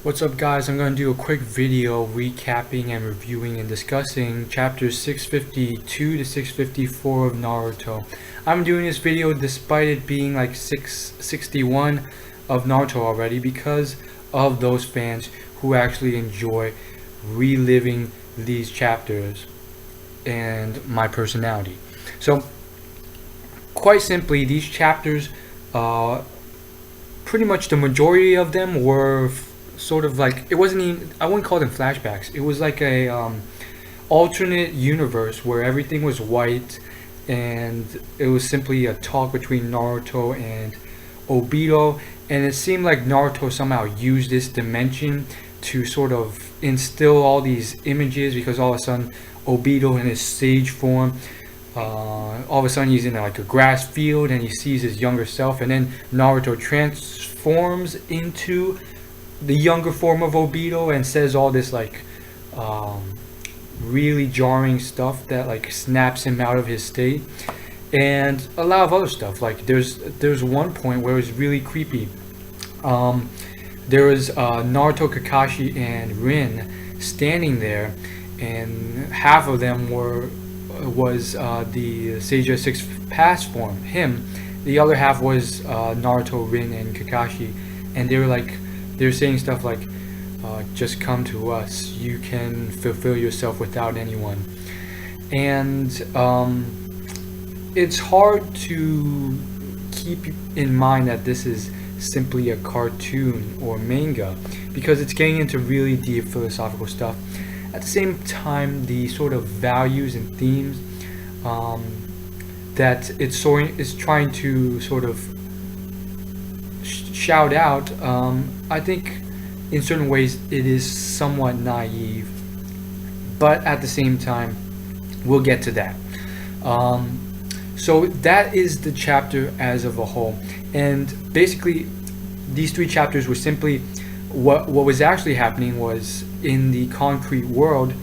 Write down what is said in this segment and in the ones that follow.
What's up guys, I'm going to do a quick video recapping and reviewing and discussing chapters 652 to 654 of Naruto. I'm doing this video despite it being like 661 of Naruto already because of those fans who actually enjoy reliving these chapters and my personality. So quite simply, these chapters, pretty much the majority of them were sort of like, it wasn't even, I wouldn't call them flashbacks. It was like a alternate universe where everything was white and it was simply a talk between Naruto and Obito, and it seemed like Naruto somehow used this dimension to sort of instill all these images, because all of a sudden Obito in his sage form, all of a sudden he's in like a grass field and he sees his younger self, and then Naruto transforms into the younger form of Obito and says all this like really jarring stuff that like snaps him out of his state, and a lot of other stuff. Like there's one point where it was really creepy. There was Naruto, Kakashi, and Rin standing there, and half of them was the Sage 6 past form, him. The other half was Naruto, Rin, and Kakashi, and they were saying stuff like, just come to us, you can fulfill yourself without anyone. And it's hard to keep in mind that this is simply a cartoon or manga, because it's getting into really deep philosophical stuff. At the same time, the sort of values and themes that it's trying to sort of shout out, I think in certain ways it is somewhat naive, but at the same time we'll get to that. So that is the chapter as of a whole, and basically these three chapters were simply what was actually happening was in the concrete world.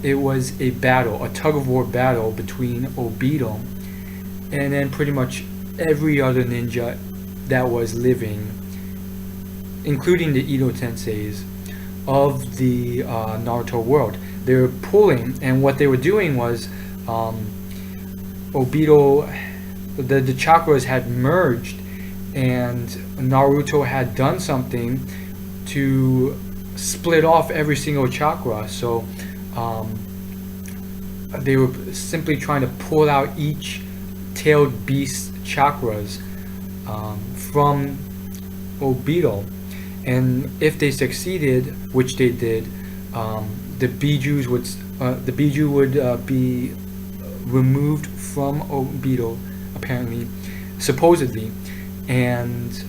It was a battle, a tug-of-war battle between Obito and then pretty much every other ninja that was living, including the Edo Tenseis of the Naruto world. They were pulling, and what they were doing was Obito, the chakras had merged, and Naruto had done something to split off every single chakra. So they were simply trying to pull out each tailed beast chakras from Obito, and if they succeeded, which they did, the Bijus would be removed from Obito, apparently, supposedly, and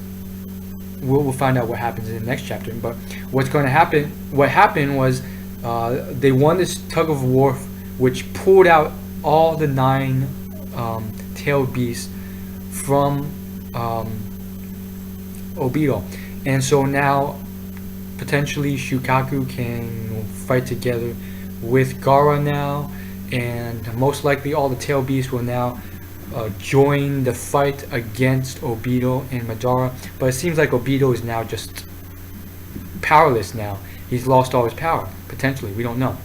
we'll find out what happens in the next chapter. But what happened was they won this tug of war, which pulled out all the 9 tailed beasts from Obito, and so now potentially Shukaku can fight together with Gaara now, and most likely all the tail beasts will now join the fight against Obito and Madara. But it seems like Obito is now just powerless now. He's lost all his power, potentially, we don't know.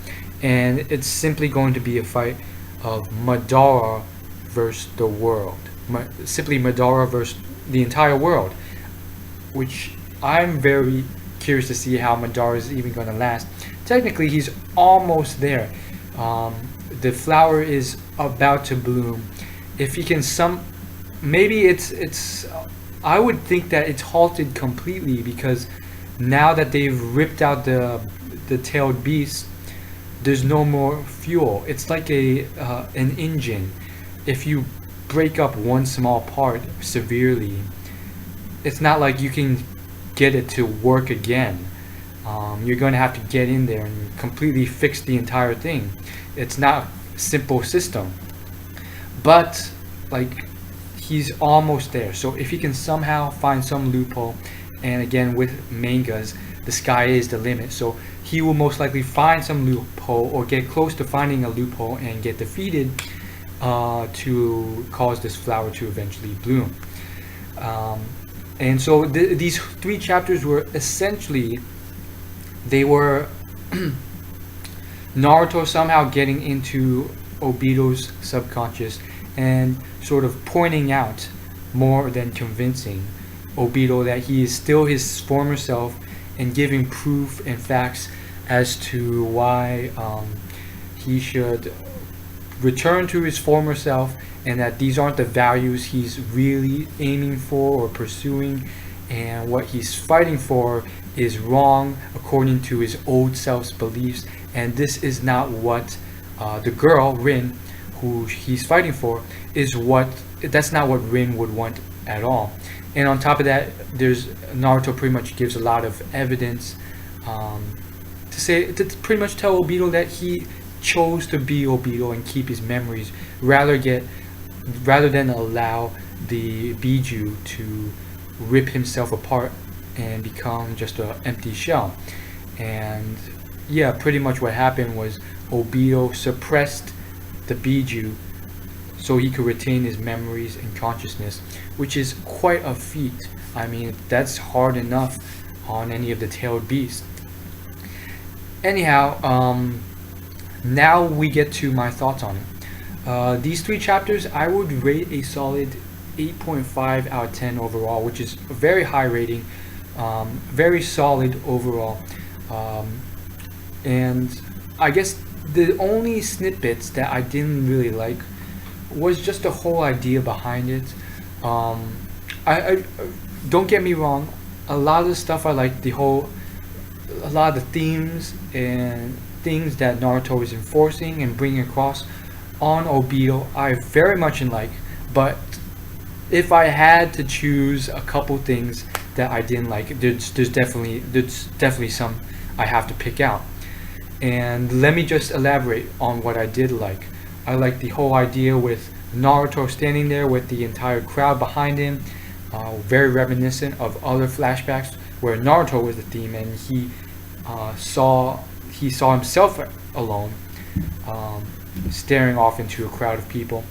And it's simply going to be a fight of Madara versus the world. Simply Madara versus the entire world, which I'm very curious to see how Madara is even going to last. Technically, he's almost there. The flower is about to bloom. If he can maybe it's I would think that it's halted completely, because now that they've ripped out the tailed beast, there's no more fuel. It's like an engine. If you break up one small part severely, it's not like you can get it to work again. You're going to have to get in there and completely fix the entire thing. It's not a simple system, but like, he's almost there. So if he can somehow find some loophole, and again with mangas, the sky is the limit, so he will most likely find some loophole or get close to finding a loophole and get defeated to cause this flower to eventually bloom. And so these 3 chapters were essentially they were Naruto somehow getting into Obito's subconscious and sort of pointing out more than convincing Obito that he is still his former self, and giving proof and facts as to why he should return to his former self, and that these aren't the values he's really aiming for or pursuing, and what he's fighting for is wrong according to his old self's beliefs, and this is not what the girl Rin, who he's fighting for, that's not what Rin would want at all. And on top of that, Naruto pretty much gives a lot of evidence to pretty much tell Obito that he chose to be Obito and keep his memories rather than allow the Biju to rip himself apart and become just an empty shell. And yeah, pretty much what happened was Obito suppressed the Biju so he could retain his memories and consciousness, which is quite a feat. I mean, that's hard enough on any of the tailed beasts. Anyhow, now we get to my thoughts on it. These 3 chapters, I would rate a solid 8.5 out of 10 overall, which is a very high rating, very solid overall. And I guess the only snippets that I didn't really like was just the whole idea behind it. I don't get me wrong, a lot of the stuff I like, a lot of the themes and things that Naruto is enforcing and bringing across on Obito, I very much like. But if I had to choose a couple things that I didn't like, there's definitely some I have to pick out. And let me just elaborate on what I did like. I like the whole idea with Naruto standing there with the entire crowd behind him, very reminiscent of other flashbacks where Naruto was the theme, and he saw himself alone, staring off into a crowd of people,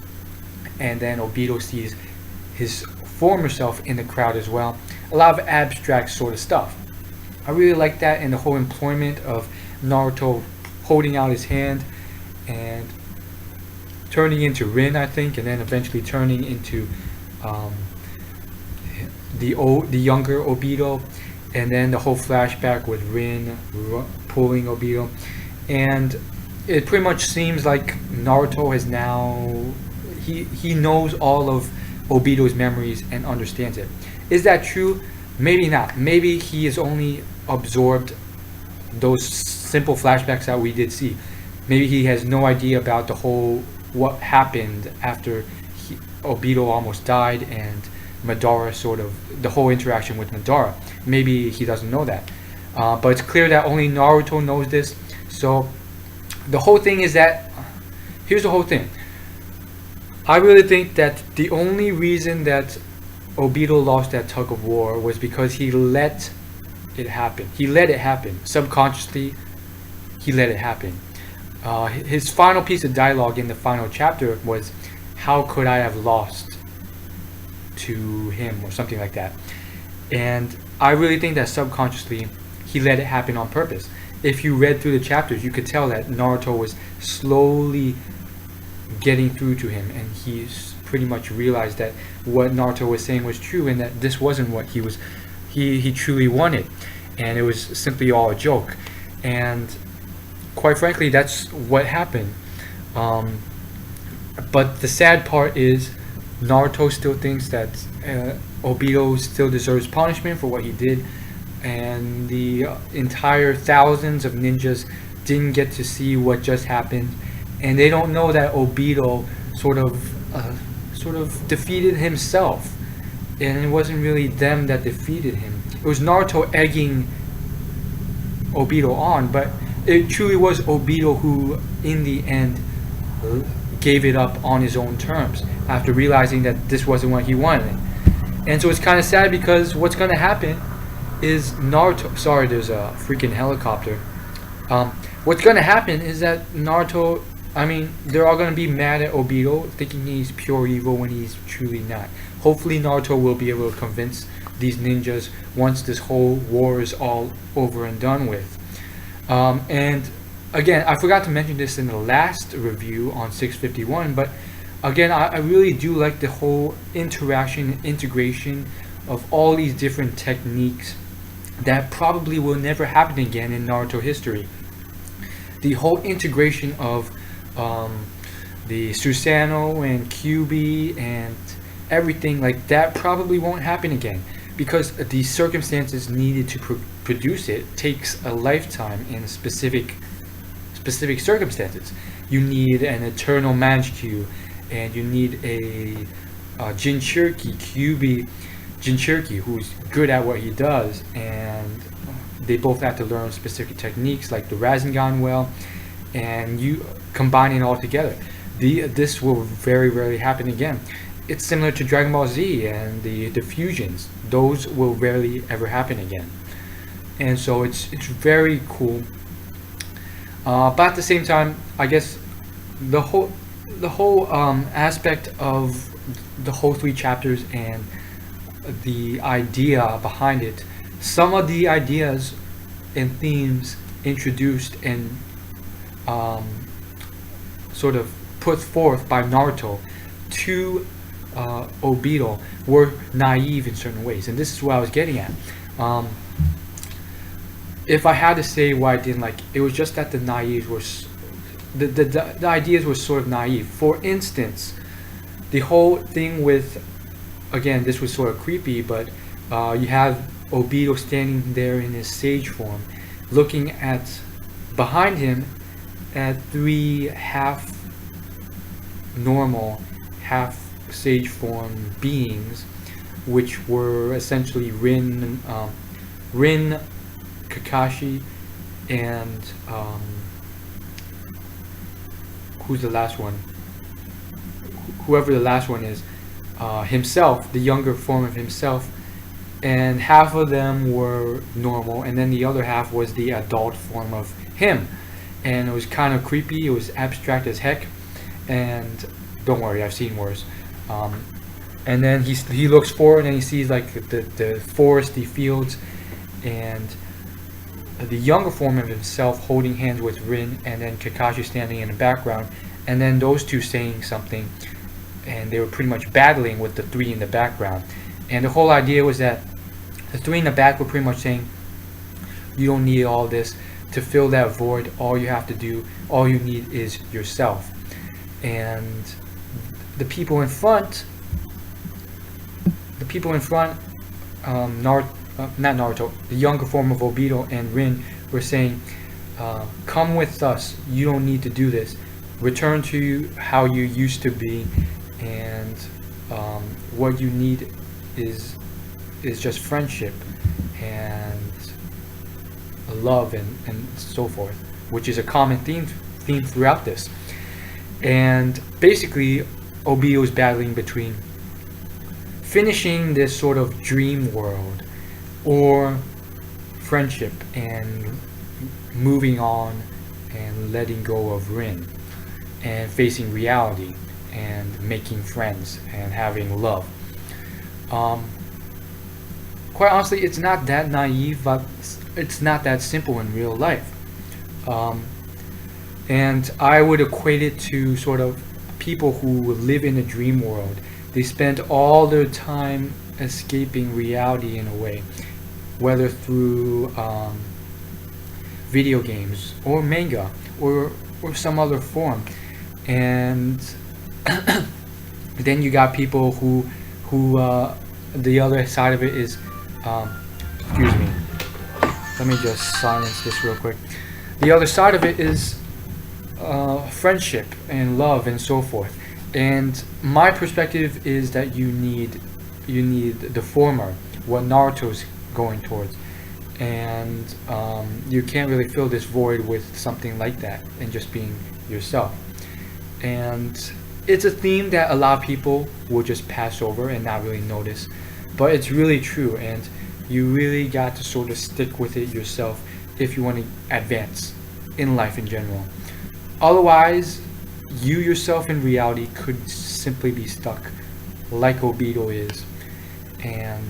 and then Obito sees his former self in the crowd as well. A lot of abstract sort of stuff. I really like that, and the whole employment of Naruto holding out his hand and turning into Rin, I think, and then eventually turning into the younger Obito, and then the whole flashback with Rin pulling Obito. And it pretty much seems like Naruto has now, he knows all of Obito's memories and understands it. Is that true? Maybe not. Maybe he has only absorbed those simple flashbacks that we did see. Maybe he has no idea about what happened after Obito almost died, and Madara the whole interaction with Madara. Maybe he doesn't know that. But it's clear that only Naruto knows this. So the whole thing is that, here's the whole thing. I really think that the only reason that Obito lost that tug of war was because he let it happen. He let it happen. Subconsciously, he let it happen. His final piece of dialogue in the final chapter was, "How could I have lost to him?" or something like that. And I really think that subconsciously he let it happen on purpose. If you read through the chapters, you could tell that Naruto was slowly getting through to him, and he's pretty much realized that what Naruto was saying was true, and that this wasn't what he truly wanted, and it was simply all a joke. And quite frankly, that's what happened. But the sad part is Naruto still thinks that Obito still deserves punishment for what he did, and the entire thousands of ninjas didn't get to see what just happened, and they don't know that Obito sort of defeated himself, and it wasn't really them that defeated him. It was Naruto egging Obito on, but it truly was Obito who, in the end, gave it up on his own terms after realizing that this wasn't what he wanted. And so it's kind of sad, because what's going to happen is Naruto... Sorry, there's a freaking helicopter. What's going to happen is that Naruto... I mean, they're all going to be mad at Obito, thinking he's pure evil when he's truly not. Hopefully Naruto will be able to convince these ninjas once this whole war is all over and done with. And again, I forgot to mention this in the last review on 651, but again, I really do like the whole interaction and integration of all these different techniques that probably will never happen again in Naruto history. The whole integration of the Susanoo and Kyuubi and everything like that probably won't happen again, because the circumstances needed to produce it takes a lifetime in specific circumstances. You need an eternal Manchkyou, and you need a Jinchuriki, Kyuubi Jinchuriki, who's good at what he does, and they both have to learn specific techniques like the Rasengan well, and you combine it all together. This will very rarely happen again. It's similar to Dragon Ball Z and the fusions. Those will rarely ever happen again. And so it's very cool. But at the same time, I guess the whole aspect of the whole 3 chapters and the idea behind it, some of the ideas and themes introduced and sort of put forth by Naruto to Obito were naive in certain ways, and this is what I was getting at. If I had to say why I didn't like it, was just that the naive was the ideas were sort of naive. For instance, the whole thing with, again, this was sort of creepy, but you have Obito standing there in his sage form, looking at behind him at 3 half normal, half sage form beings, which were essentially Rin, Kakashi, and who's the last one? Whoever the last one is, himself, the younger form of himself, and half of them were normal, and then the other half was the adult form of him, and it was kind of creepy. It was abstract as heck, and don't worry, I've seen worse. And then he looks forward and he sees like the forest, the fields, and the younger form of himself holding hands with Rin, and then Kakashi standing in the background, and then those two saying something, and they were pretty much battling with the 3 in the background. And the whole idea was that the 3 in the back were pretty much saying, you don't need all this to fill that void. All you have to do, all you need is yourself. And the people in front, not Naruto, the younger form of Obito and Rin were saying, come with us, you don't need to do this, return to how you used to be, and what you need is just friendship and love and so forth, which is a common theme throughout this. And basically Obito is battling between finishing this sort of dream world or friendship and moving on and letting go of Rin and facing reality and making friends and having love. Quite honestly, it's not that naive, but it's not that simple in real life. And I would equate it to sort of people who live in a dream world. They spend all their time escaping reality in a way, whether through video games or manga or some other form. And then you got people who the other side of it is, excuse me, let me just silence this real quick. The other side of it is friendship and love and so forth. And my perspective is that you need the former, what Naruto's going towards, and you can't really fill this void with something like that and just being yourself. And it's a theme that a lot of people will just pass over and not really notice, but it's really true, and you really got to sort of stick with it yourself if you want to advance in life in general. Otherwise, you yourself in reality could simply be stuck like Obito is, and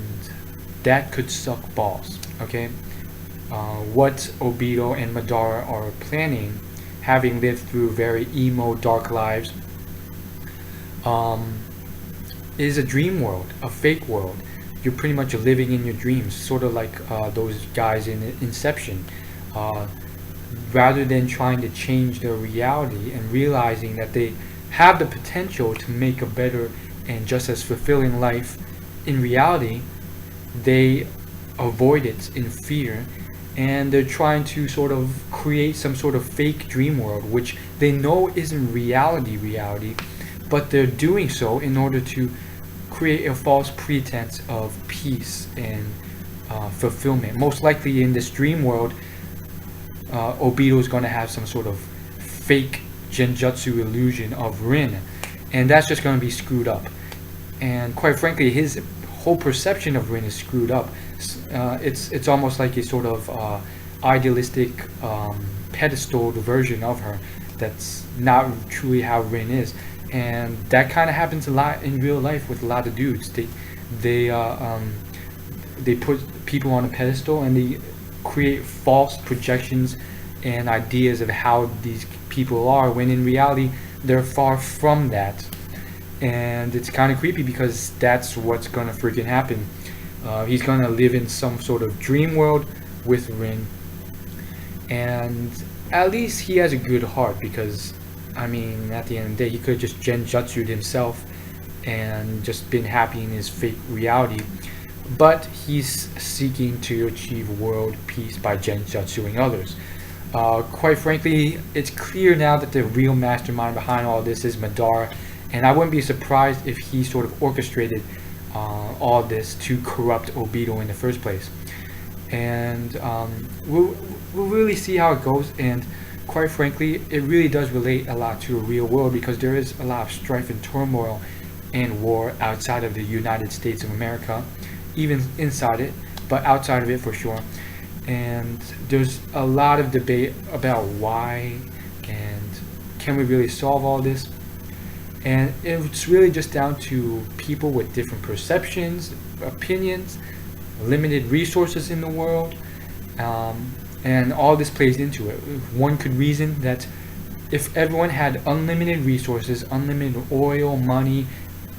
that could suck balls, okay? what Obito and Madara are planning, having lived through very emo, dark lives, um, is a dream world, a fake world. You're pretty much living in your dreams, sort of like those guys in Inception. Uh, Rather than trying to change their reality and realizing that they have the potential to make a better and just as fulfilling life in reality, they avoid it in fear, and they're trying to sort of create some sort of fake dream world which they know isn't reality, but they're doing so in order to create a false pretense of peace and fulfillment. Most likely in this dream world, Obito is going to have some sort of fake genjutsu illusion of Rin, and that's just going to be screwed up. And quite frankly, his whole perception of Rin is screwed up. It's almost like a sort of idealistic, pedestaled version of her that's not truly how Rin is, and that kind of happens a lot in real life with a lot of dudes. They they put people on a pedestal and they create false projections and ideas of how these people are, when in reality they're far from that. And it's kind of creepy because that's what's gonna freaking happen. He's gonna live in some sort of dream world with Rin, and at least he has a good heart, because I mean, at the end of the day, he could have just genjutsu'd himself and just been happy in his fake reality. But he's seeking to achieve world peace by genjutsuing others. Quite frankly, it's clear now that the real mastermind behind all this is Madara, and I wouldn't be surprised if he sort of orchestrated all this to corrupt Obito in the first place. And we'll really see how it goes. And quite frankly, it really does relate a lot to a real world, because there is a lot of strife and turmoil and war outside of the United States of America, even inside it, but outside of it for sure. And there's a lot of debate about why and can we really solve all this. And it's really just down to people with different perceptions, opinions, limited resources in the world, and all this plays into it. One could reason that if everyone had unlimited resources, unlimited oil, money,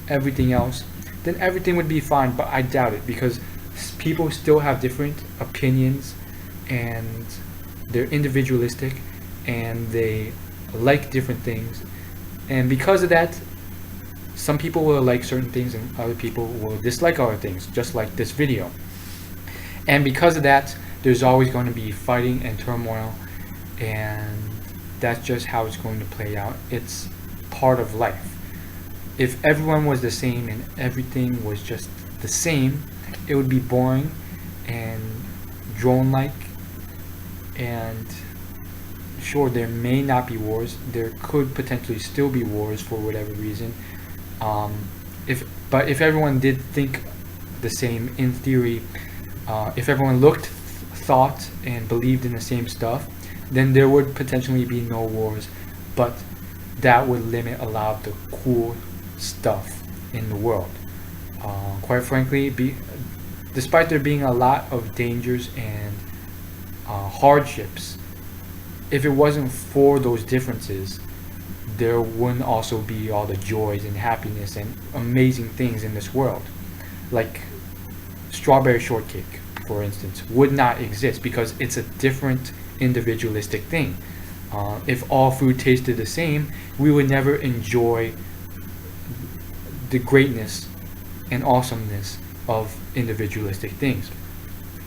everything else, then everything would be fine. But I doubt it, because people still have different opinions, and they're individualistic, and they like different things. And because of that, some people will like certain things and other people will dislike other things, just like this video. And because of that, there's always going to be fighting and turmoil, and that's just how it's going to play out. It's part of life. If everyone was the same and everything was just the same, it would be boring and drone-like. And sure, there may not be wars. There could potentially still be wars for whatever reason. But if everyone did think the same in theory, if everyone looked, thought, and believed in the same stuff, then there would potentially be no wars. But that would limit a lot of the cool stuff in the world. Quite frankly, despite there being a lot of dangers and hardships, if it wasn't for those differences, there wouldn't also be all the joys and happiness and amazing things in this world. Like strawberry shortcake, for instance, would not exist because it's a different individualistic thing. If all food tasted the same, we would never enjoy the greatness and awesomeness of individualistic things.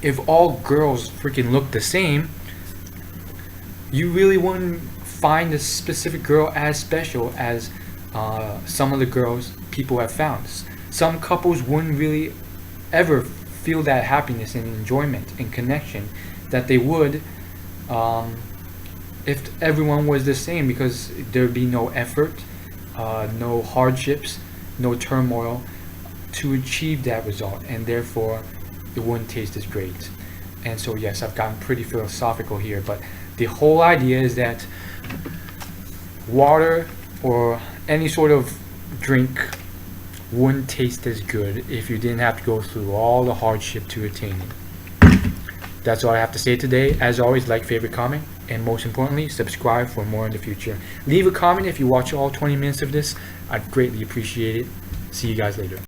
If all girls freaking looked the same, you really wouldn't find a specific girl as special as some of the girls people have found. Some couples wouldn't really ever feel that happiness and enjoyment and connection that they would if everyone was the same, because there'd be no effort, no hardships, no turmoil to achieve that result, and therefore it wouldn't taste as great. And so yes, I've gotten pretty philosophical here, but the whole idea is that water or any sort of drink wouldn't taste as good if you didn't have to go through all the hardship to attain it. That's all I have to say today. As always, like, favorite, comment, and most importantly, subscribe for more in the future. Leave a comment if you watch all 20 minutes of this. I'd greatly appreciate it. See you guys later.